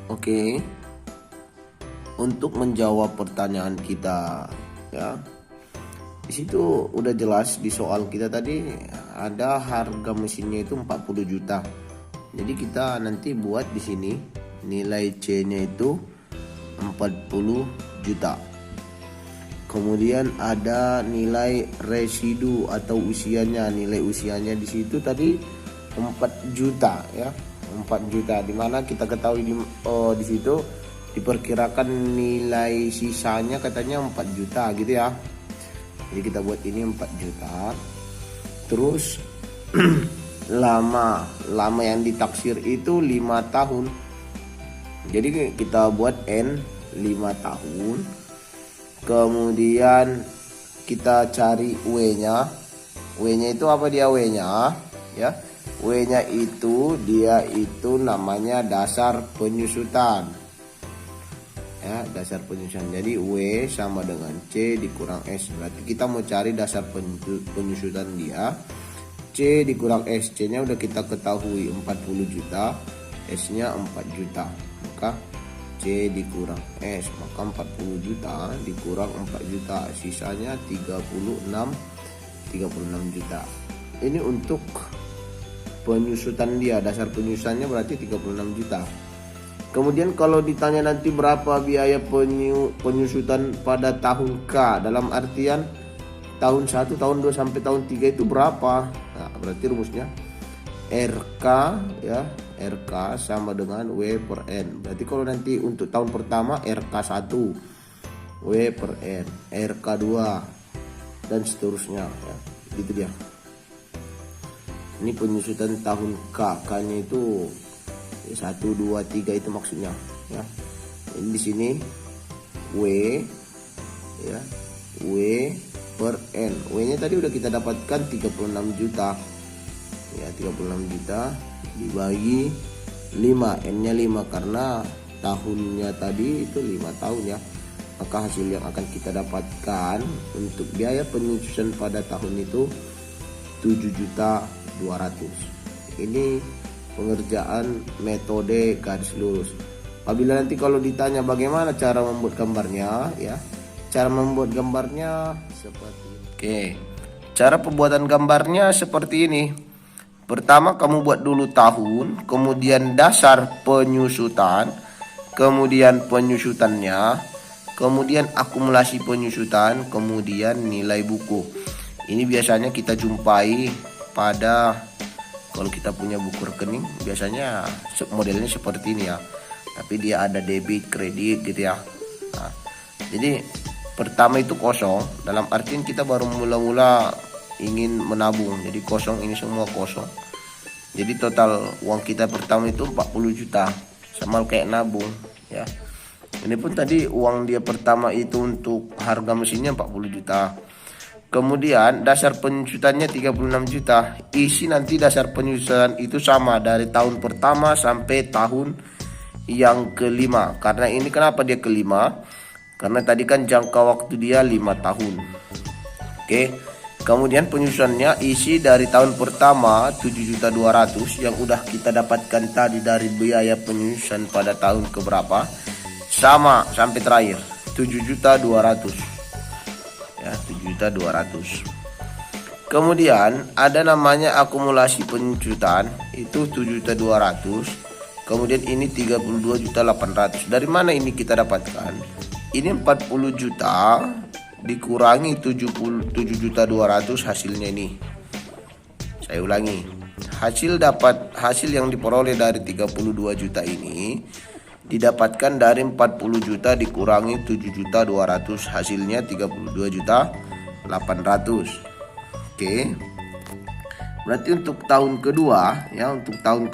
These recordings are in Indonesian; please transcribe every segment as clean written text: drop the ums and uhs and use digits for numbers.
Oke, untuk menjawab pertanyaan kita ya. Di situ udah jelas di soal kita tadi ada harga mesinnya itu 40 juta. Jadi kita nanti buat di sini nilai C-nya itu 40 juta. Kemudian ada nilai residu atau usianya. Nilai usianya di situ tadi 4 juta ya. 4 juta, dimana kita ketahui di situ diperkirakan nilai sisanya katanya 4 juta gitu ya. Jadi kita buat ini 4 juta. Terus lama yang ditaksir itu 5 tahun. Jadi kita buat N 5 tahun. Kemudian kita cari W-nya. W-nya itu apa dia W-nya ya? W-nya itu dia itu namanya dasar penyusutan. Ya, dasar penyusutan. Jadi W sama dengan C dikurang S. Berarti kita mau cari dasar penyusutan dia. C dikurang S. C-nya udah kita ketahui 40 juta. S-nya 4 juta. Maka C dikurang S. Maka 40 juta dikurang 4 juta. Sisanya 36 juta. Ini untuk penyusutan dia. Dasar penyusutannya berarti 36 juta. Kemudian kalau ditanya nanti berapa biaya penyusutan pada tahun K, dalam artian tahun 1, tahun 2 sampai tahun 3 itu berapa? Nah, berarti rumusnya RK ya, RK sama dengan W per N. Berarti kalau nanti untuk tahun pertama RK 1 W per N, RK 2 dan seterusnya ya. Gitu dia. Ini penyusutan tahun K, K-nya itu 1, 2, 3 itu maksudnya ya. Ini di sini W ya, W per N. W-nya tadi udah kita dapatkan 36 juta. Ya, 36 juta dibagi 5, N-nya 5 karena tahunnya tadi itu 5 tahun ya. Maka hasil yang akan kita dapatkan untuk biaya penyusutan pada tahun itu 7.200.000. Ini pengerjaan metode garis lurus. Apabila nanti kalau ditanya bagaimana cara membuat gambarnya ya, cara membuat gambarnya seperti ini. Oke, cara pembuatan gambarnya seperti ini. Pertama kamu buat dulu tahun, kemudian dasar penyusutan, kemudian penyusutannya, kemudian akumulasi penyusutan, kemudian nilai buku. Ini biasanya kita jumpai pada kalau kita punya buku rekening, biasanya modelnya seperti ini ya. Tapi dia ada debit, kredit gitu ya. Nah, jadi pertama itu kosong, dalam artian kita baru mula-mula ingin menabung. Jadi kosong, ini semua kosong. Jadi total uang kita pertama itu 40 juta. Sama kayak nabung ya. Ini pun tadi uang dia pertama itu untuk harga mesinnya 40 juta. Kemudian dasar penyusutannya 36 juta. Isi nanti dasar penyusutan itu sama dari tahun pertama sampai tahun yang kelima. Karena ini kenapa dia kelima? Karena tadi kan jangka waktu dia 5 tahun. Oke. Kemudian penyusunannya isi dari tahun pertama 7.200.000 yang udah kita dapatkan tadi dari biaya penyusutan pada tahun keberapa. Sama sampai terakhir 7.200.000. Ya, 7.200.000. Kemudian ada namanya akumulasi penyusutan itu 7.200.000. Kemudian ini 32.800.000. Dari mana ini kita dapatkan? Ini 40 juta dikurangi 7.200.000 hasilnya ini. Saya ulangi. Hasil yang diperoleh dari 32 juta ini didapatkan dari 40 juta dikurangi 7.200.000, hasilnya 32.800.000. Oke. Berarti untuk tahun kedua ya, untuk tahun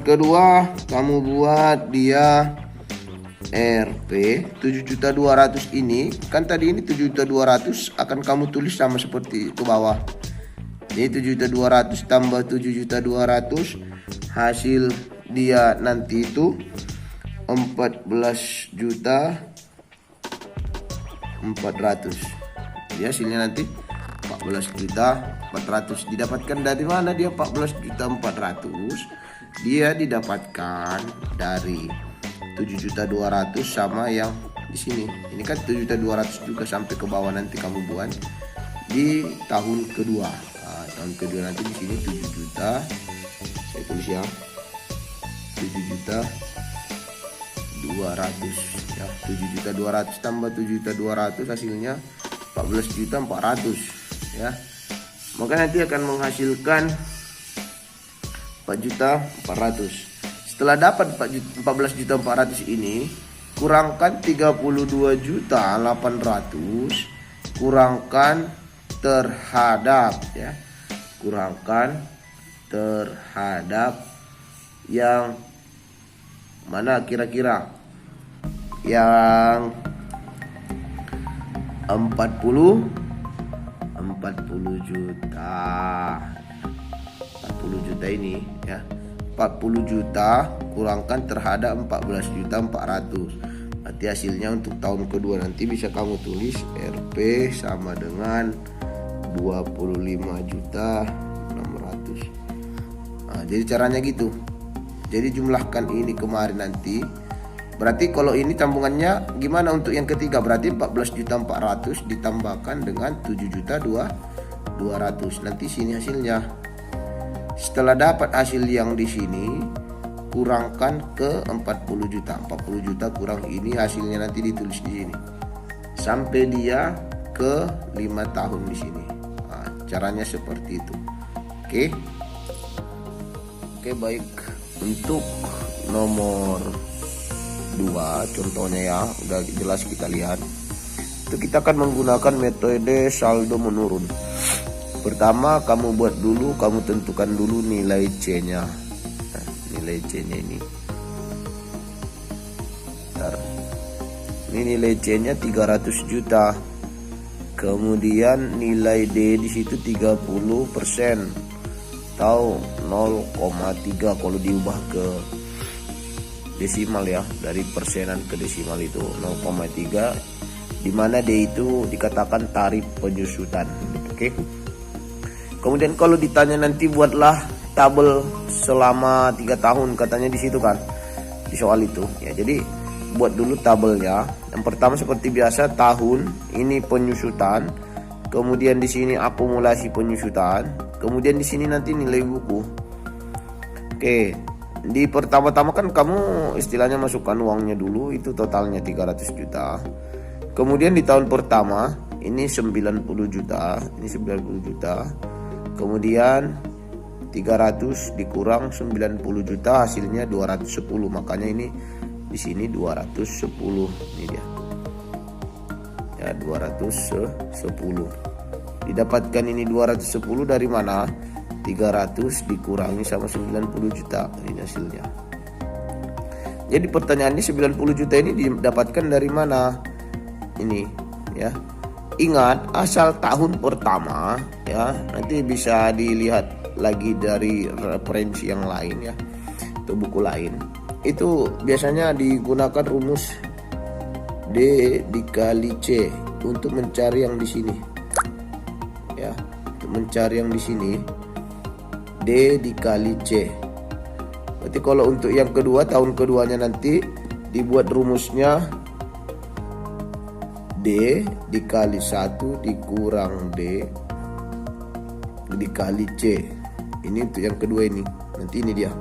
kedua kamu buat dia RP 7.200.000 ini. Kan tadi ini 7.200.000 akan kamu tulis sama seperti ke bawah. Jadi 7.200.000 tambah 7.200.000 hasil dia nanti itu 14.400.000. Dia hasilnya nanti 14.400.000. Didapatkan dari mana dia 14.400.000? dia didapatkan dari 7.200.000 sama yang di sini. Ini kan 7.200.000 juga sampai ke bawah nanti kamu buat di tahun kedua. Nah, tahun kedua nanti di sini 7 juta. Saya tulis ya. 7.200.000 ya. 7.200.000 tambah 7.200.000 hasilnya 14.400.000 ya. Maka nanti akan menghasilkan 4.400.000. Setelah dapat 14.400.000 ini, kurangkan 32.800.000 kurangkan terhadap ya. Kurangkan terhadap yang mana kira-kira? Yang 40 juta. 40 juta ini ya. 40 juta kurangkan terhadap 14.400.000. Nanti hasilnya untuk tahun kedua nanti bisa kamu tulis Rp sama dengan 25.600.000. Nah, jadi caranya gitu. Jadi jumlahkan ini kemarin nanti. Berarti kalau ini tambungannya gimana untuk yang ketiga? Berarti 14.400.000 ditambahkan dengan 7.200.000. Nanti sini hasilnya. Setelah dapat hasil yang di sini, kurangkan ke 40 juta. 40 juta kurang ini hasilnya nanti ditulis di sini. Sampai dia ke 5 tahun di sini. Nah, caranya seperti itu. Oke. Oke, baik. Untuk nomor 2 contohnya ya, udah jelas kita lihat. Itu kita akan menggunakan metode saldo menurun. Pertama kamu buat dulu, kamu tentukan dulu nilai C-nya. Nah, nilai C-nya ini. Bentar. Ini nilai C-nya 300 juta. Kemudian nilai D di situ 30% atau 0,3 kalau diubah ke desimal ya, dari persenan ke desimal itu 0,3, di mana D itu dikatakan tarif penyusutan. Oke. Kemudian kalau ditanya nanti buatlah tabel selama 3 tahun katanya di situ kan, di soal itu ya. Jadi buat dulu tabelnya. Yang pertama seperti biasa tahun ini penyusutan, kemudian di sini akumulasi penyusutan, kemudian di sini nanti nilai buku. Oke, di pertama-tama kan kamu istilahnya masukkan uangnya dulu, itu totalnya 300 juta. Kemudian di tahun pertama ini 90 juta, ini 90 juta. Kemudian 300 dikurang 90 juta hasilnya 210. Makanya ini di sini 210. Ini dia. Ya, 210. Didapatkan ini 210 dari mana? 300 dikurangi sama 90 juta. Ini hasilnya. Jadi pertanyaannya 90 juta ini didapatkan dari mana? Ini ya. Ingat asal tahun pertama ya, nanti bisa dilihat lagi dari referensi yang lain ya, atau buku lain. Itu biasanya digunakan rumus D dikali C untuk mencari yang di sini. Ya, untuk mencari yang di sini D dikali C. Berarti kalau untuk yang kedua, tahun keduanya nanti dibuat rumusnya D dikali 1 dikurang D dikali C. Ini untuk yang kedua ini. Nanti ini dia.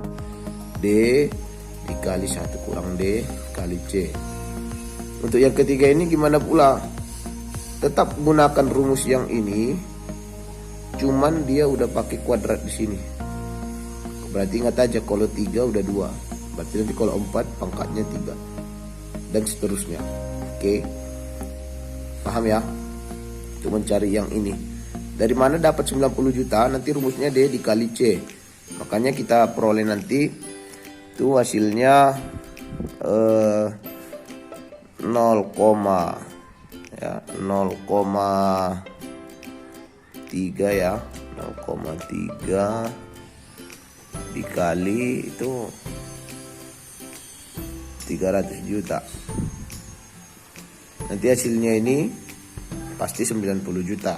D dikali 1 kurang D kali C. Untuk yang ketiga ini gimana pula? Tetap gunakan rumus yang ini. Cuman dia udah pakai kuadrat di sini. Berarti ingat aja kalau 3 udah 2. Berarti nanti kalau 4 pangkatnya 3. Dan seterusnya. Oke. Paham ya? Untuk mencari yang ini. Dari mana dapat 90 juta? Nanti rumusnya D dikali C. Makanya kita peroleh nanti itu hasilnya 0,3 ya. 0,3 dikali itu 300 juta. Nanti hasilnya ini pasti 90 juta.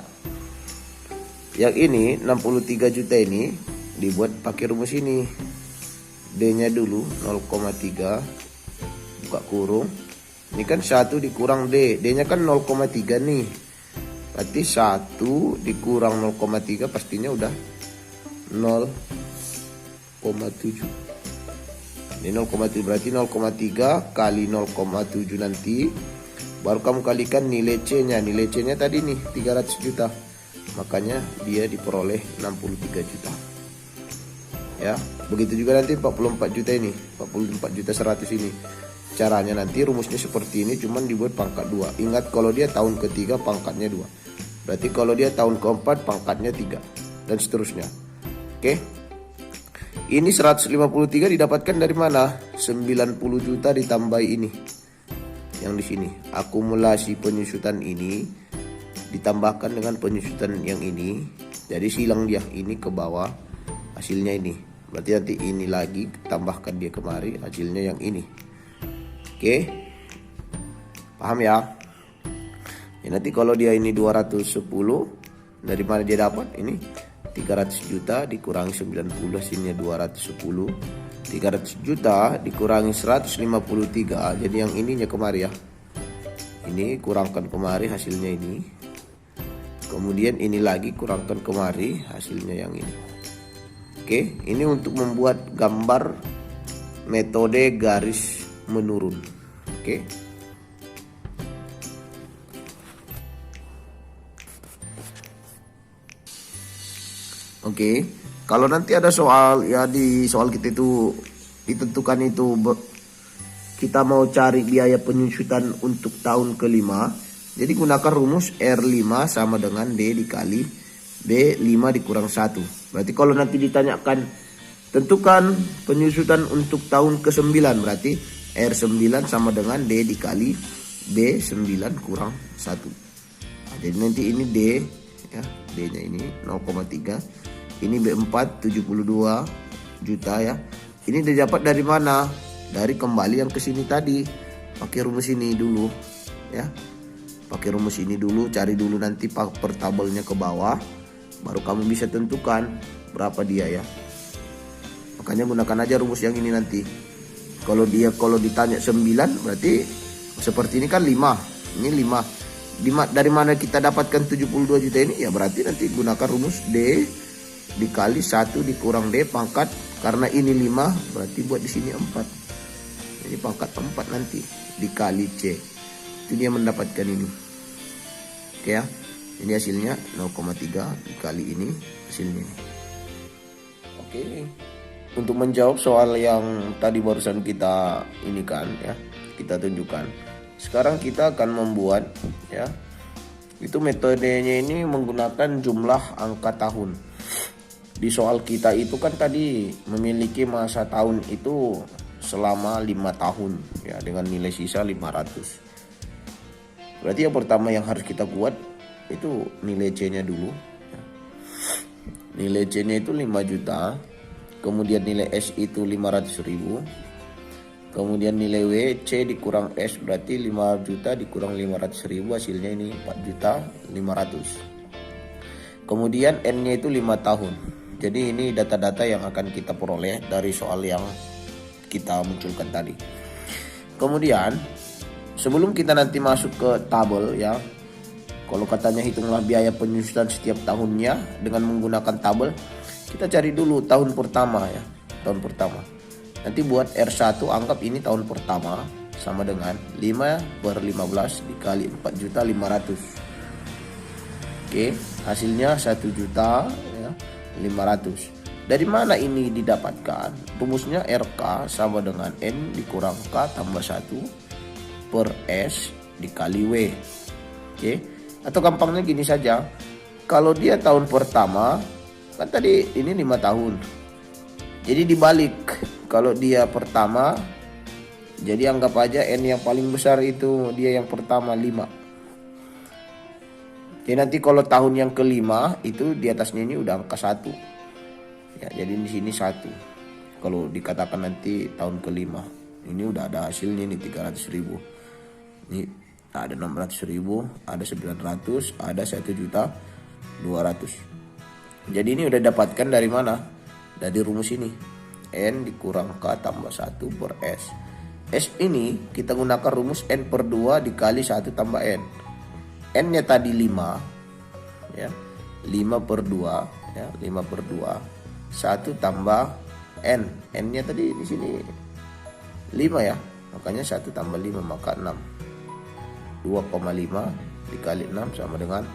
Yang ini 63 juta ini dibuat pakai rumus ini. D D-nya dulu 0,3 buka kurung. Ini kan 1 dikurang D, D-nya kan 0,3 nih. Berarti 1 dikurang 0,3 pastinya udah 0,7. Ini 0,7 berarti 0,3 kali 0,7 nanti baru kamu kalikan nilai C-nya. Nilai C-nya tadi nih 300 juta. Makanya dia diperoleh 63 juta. Ya, begitu juga nanti 44 juta ini, 44 juta 100 ini. Caranya nanti rumusnya seperti ini, cuman dibuat pangkat 2. Ingat kalau dia tahun ketiga pangkatnya 2. Berarti kalau dia tahun keempat pangkatnya 3 dan seterusnya. Oke. Ini 153 didapatkan dari mana? 90 juta ditambah ini. Yang di sini, akumulasi penyusutan ini ditambahkan dengan penyusutan yang ini. Jadi silang dia ini ke bawah, hasilnya ini. Berarti nanti ini lagi tambahkan dia kemari, hasilnya yang ini. Oke, paham ya? Ya, nanti kalau dia ini 210, dari mana dia dapat? Ini 300 juta dikurangi 90, hasilnya 210. 300 juta dikurangi 153, jadi yang ininya kemari ya. Ini kurangkan kemari, hasilnya ini. Kemudian ini lagi kurangkan kemari, hasilnya yang ini. Oke, ini untuk membuat gambar metode garis menurun. Oke. Oke, kalau nanti ada soal ya, di soal kita itu ditentukan itu kita mau cari biaya penyusutan untuk tahun kelima. Jadi gunakan rumus R5 sama dengan D dikali B5 dikurang 1. Berarti kalau nanti ditanyakan tentukan penyusutan untuk tahun ke-9, berarti R9 sama dengan D dikali B9 kurang 1. Nah, jadi nanti ini D ya, D-nya ini 0,3. Ini B4 72 juta ya. Ini didapat dari mana? Dari kembali yang ke sini tadi. Pakai rumus ini dulu ya. Pakai rumus ini dulu, cari dulu nanti per tabelnya ke bawah, baru kamu bisa tentukan berapa dia ya. Makanya gunakan aja rumus yang ini nanti. Kalau ditanya 9 berarti seperti ini kan 5. Ini 5. Dari mana kita dapatkan 72 juta ini? Ya berarti nanti gunakan rumus D dikali 1 dikurang D pangkat, karena ini 5 berarti buat di sini 4. Jadi pangkat 4 nanti dikali C. Itu dia mendapatkan ini. Oke ya. Ini hasilnya 0,3 dikali ini, hasilnya ini. Oke. Untuk menjawab soal yang tadi barusan kita ini kan ya, kita tunjukkan. Sekarang kita akan membuat ya. Itu metodenya ini menggunakan jumlah angka tahun. Di soal kita itu kan tadi memiliki masa tahun itu selama 5 tahun ya, dengan nilai sisa 500. Berarti yang pertama yang harus kita buat itu nilai C-nya dulu ya. Nilai C-nya itu 5 juta. Kemudian nilai S itu 500.000. Kemudian nilai W, C dikurang S berarti 5 juta dikurang 500.000, hasilnya ini 4.500.000. Kemudian N-nya itu 5 tahun. Jadi ini data-data yang akan kita peroleh dari soal yang kita munculkan tadi. Kemudian sebelum kita nanti masuk ke tabel ya, kalau katanya hitunglah biaya penyusutan setiap tahunnya dengan menggunakan tabel, kita cari dulu tahun pertama ya, tahun pertama. Nanti buat R1 anggap ini tahun pertama sama dengan 5/15 dikali 4.500.000. Oke, hasilnya 1.500.000 ya, 500. Dari mana ini didapatkan? Rumusnya RK sama dengan N dikurang K tambah 1 per S dikali W. Oke, atau gampangnya gini saja. Kalau dia tahun pertama, kan tadi ini 5 tahun. Jadi dibalik, kalau dia pertama, jadi anggap aja N yang paling besar itu dia yang pertama 5. Jadi nanti kalau tahun yang kelima itu di atasnya ini udah angka 1. Ya, jadi di sini 1. Kalau dikatakan nanti tahun kelima, ini udah ada hasilnya nih 300.000. Ini ada 600.000, ada 900, ada 1.200.000. Jadi ini udah dapatkan dari mana? Dari rumus ini. N dikurang K tambah 1 per S. S ini kita gunakan rumus N per 2 dikali 1 tambah N. N nya tadi 5 ya, 5 per 2 ya, 5 per 2 1 tambah N. N nya tadi di sini 5 ya, makanya 1 tambah 5 maka 6. 2,5 dikali 6 sama dengan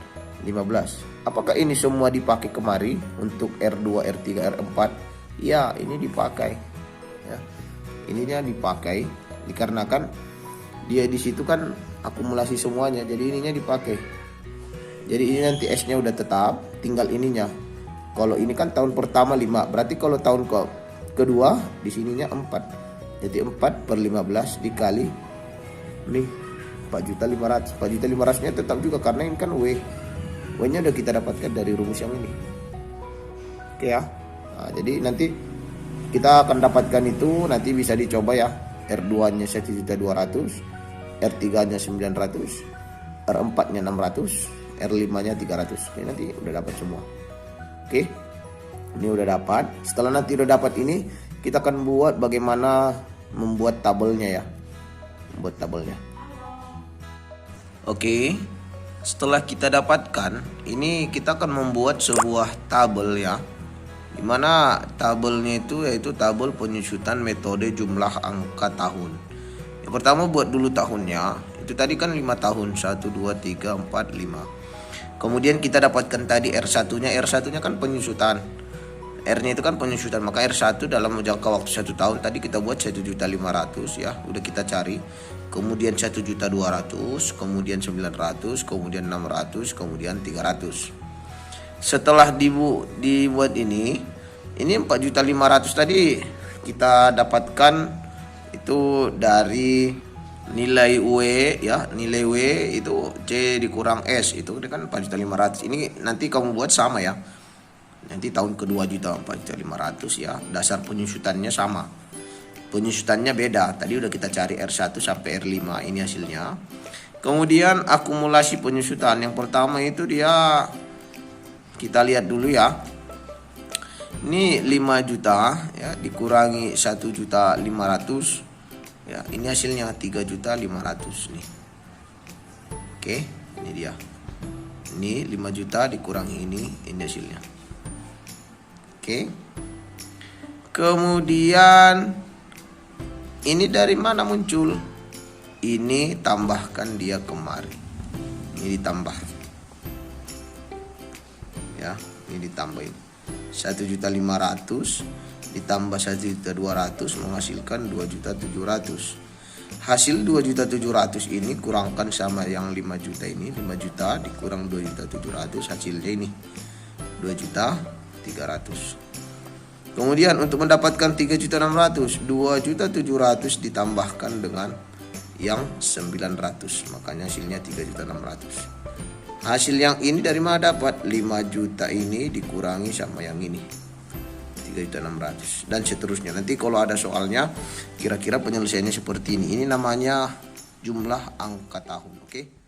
15. Apakah ini semua dipakai kemari untuk R2, R3, R4? Ya, ini dipakai. Ya. Ininya dipakai dikarenakan dia di situ kan akumulasi semuanya. Jadi ininya dipakai. Jadi ini nanti S-nya udah tetap, tinggal ininya. Kalau ini kan tahun pertama 5, berarti kalau tahun kedua di sininya 4. Jadi 4 per 15 dikali nih 4.500.000. 4.500.000 nya tetap juga karena ini kan W. W-nya udah kita dapatkan dari rumus yang ini. Oke ya. Nah, jadi nanti kita akan dapatkan itu, nanti bisa dicoba ya. R2-nya 1.200.000, R3-nya 900, R4-nya 600, R5-nya 300. Oke, nanti udah dapat semua. Oke. Ini udah dapat. Setelah nanti udah dapat ini, kita akan buat bagaimana membuat tabelnya ya. Membuat tabelnya. Oke. Setelah kita dapatkan, ini kita akan membuat sebuah tabel ya. Dimana tabelnya itu yaitu tabel penyusutan metode jumlah angka tahun. Yang pertama buat dulu tahunnya. Itu tadi kan 5 tahun, 1, 2, 3, 4, 5. Kemudian kita dapatkan tadi R1-nya. R1-nya kan penyusutan. R-nya itu kan penyusutan. Maka R1 dalam jangka waktu 1 tahun tadi kita buat 1.500.000 ya. Udah kita cari. Kemudian 1.200.000, kemudian 900, kemudian 600, kemudian 300. Setelah dibuat ini 4.500.000 tadi kita dapatkan itu dari nilai W ya, nilai W itu C dikurang S, itu kan 4.500.000. Ini nanti kamu buat sama ya. Nanti tahun kedua juga 4.500.000 ya. Dasar penyusutannya sama. Penyusutannya beda. Tadi udah kita cari R1 sampai R5, ini hasilnya. Kemudian akumulasi penyusutan. Yang pertama itu dia, kita lihat dulu ya. Ini 5 juta ya dikurangi 1.500.000 ya. Ini hasilnya 3.500.000 nih. Oke, ini dia. Ini 5 juta dikurangi ini hasilnya. Oke. Kemudian ini dari mana muncul? Ini tambahkan dia kemari. Ini ditambah. Ya, ini ditambahin. 1.500.000 ditambah 1.200.000 menghasilkan 2.700.000. Hasil 2.700.000 ini kurangkan sama yang 5 juta ini. 5 juta dikurang 2.700.000 hasilnya ini 2.300.000. Kemudian untuk mendapatkan 3.600.000, 2.700.000 ditambahkan dengan yang 900, makanya hasilnya 3.600.000. Hasil yang ini dari mana dapat? 5 juta ini dikurangi sama yang ini 3.600.000 dan seterusnya. Nanti kalau ada soalnya kira-kira penyelesaiannya seperti ini. Ini namanya jumlah angka tahun, oke?